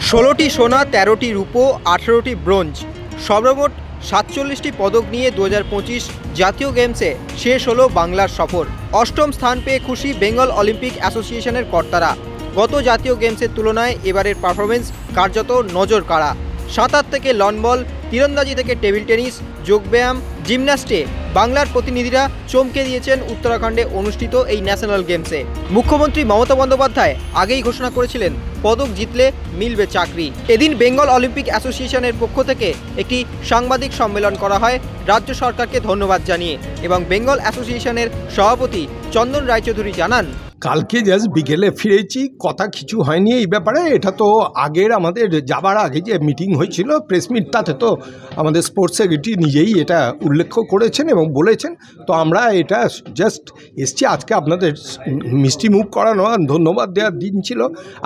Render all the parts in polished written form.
ষোলোটি সোনা, ১৩টি রূপো, ১৮টি ব্রোঞ্জ, সর্বমোট ৪৭টি পদক নিয়ে ২০২৫ জাতীয় গেমসে শেষ হলো বাংলার সফর। অষ্টম স্থান পেয়ে খুশি বেঙ্গল অলিম্পিক অ্যাসোসিয়েশনের কর্তারা। গত জাতীয় গেমসের তুলনায় এবারের পারফরমেন্স কার্যত নজর কাড়া। সাঁতার থেকে লন বল, তীরন্দাজি থেকে টেবিল টেনিস, যোগব্যায়াম, জিমন্যাস্টে বাংলার প্রতিনিধিরা চমকে দিয়েছেন উত্তরাখণ্ডে অনুষ্ঠিত এই ন্যাশনাল গেমসে। মুখ্যমন্ত্রী মমতা বন্দ্যোপাধ্যায় আগেই ঘোষণা করেছিলেন পদক জিতলে মিলবে চাকরি। এদিন বেঙ্গল অলিম্পিক অ্যাসোসিয়েশনের পক্ষ থেকে একটি সাংবাদিক সম্মেলন করা হয় রাজ্য সরকারকে ধন্যবাদ জানিয়ে, এবং বেঙ্গল অ্যাসোসিয়েশনের সভাপতি চন্দন রায়চৌধুরী জানান, কালকে জাস্ট বিকেলে ফিরেছি, কথা কিছু হয়নি এই ব্যাপারে। এটা তো আগের আমাদের যাবার আগে যে মিটিং হয়েছিল প্রেস মিট, তাতে তো আমাদের স্পোর্টস সেক্রেটারি নিজেই এটা উল্লেখ করেছেন এবং বলেছেন। তো আমরা এটা জাস্ট এসছি আজকে আপনাদের মিষ্টি মুখ করানো আর ধন্যবাদ দেওয়ার দিন ছিল।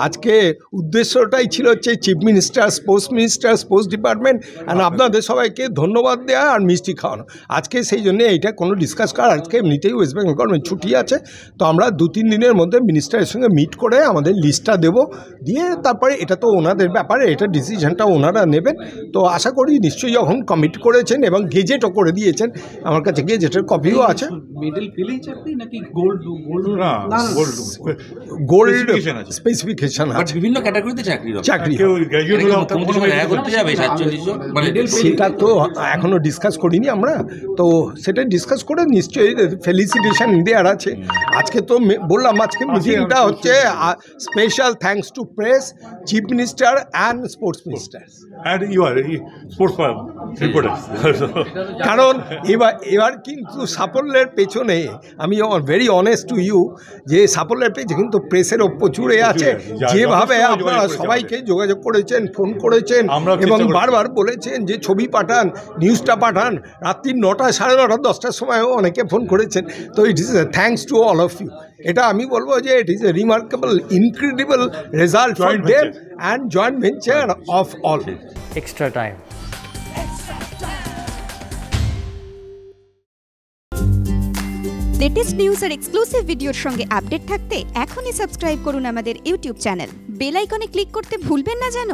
আজকে উদ্দেশ্যটাই ছিল হচ্ছে chief minister, sports minister, sports department and আপনাদের সবাইকে ধন্যবাদ দেওয়া আর মিষ্টি খাওয়ানো। আজকে সেই জন্যে এইটা কোনো ডিসকাস করার, আজকে এমনিতেই ওয়েস্ট বেঙ্গল গভর্নমেন্ট ছুটি আছে, তো আমরা ২-৩ দিনের মধ্যে মিনিস্টারের সঙ্গে মিট করে আমাদের লিস্টটা দেব, দিয়ে তারপরে এটা তো ওনাদের ব্যাপারে, এটা ডিসিশনটা ওনারা নেবেন। তো আশা করি নিশ্চয়ই যখন কমিট করেছেন এবং গেজেটও করে দিয়েছেন, আমার কাছে গেজেটের কপিও আছে। মেডেল পেলেই চাকরি নাকি গোল্ড স্পেসিফিকেশন আছে, বিভিন্ন ক্যাটাগরিতে চাকরি সেটা তো এখনো ডিসকাস করিনি আমরা, তো সেটা ডিসকাস করে নিশ্চয়ই ফেলিসিটেশন দেওয়ার আছে। আজকে তো বললাম আজকে মিটিংটা হচ্ছে special thanks to press, chief minister and sports minister. কারণ এবার কিন্তু সাফল্যের পেছনে, আমি ভেরি অনেস্ট টু ইউ, যে সাফল্যের পেছনে কিন্তু প্রেসেরও প্রচুর আছে। যেভাবে আপনারা সবাইকে যোগাযোগ করেছেন, ফোন করেছেন এবং বারবার বলেছেন যে ছবি পাঠান, নিউজটা পাঠান, রাত্রি 9টা, 9:30, 10টার সময়ও অনেকে ফোন করেছেন। তো it is thanks to all of you. এটা আমি বলবো যে it is a remarkable, incredible result for them and joint venture of all. Extra time. Latest news আর এক্সক্লুসিভ ভিডিওর সঙ্গে আপডেট থাকতে এখনই সাবস্ক্রাইব করুন আমাদের ইউটিউব চ্যানেল। বেল আইকনে ক্লিক করতে ভুলবেন না যেন।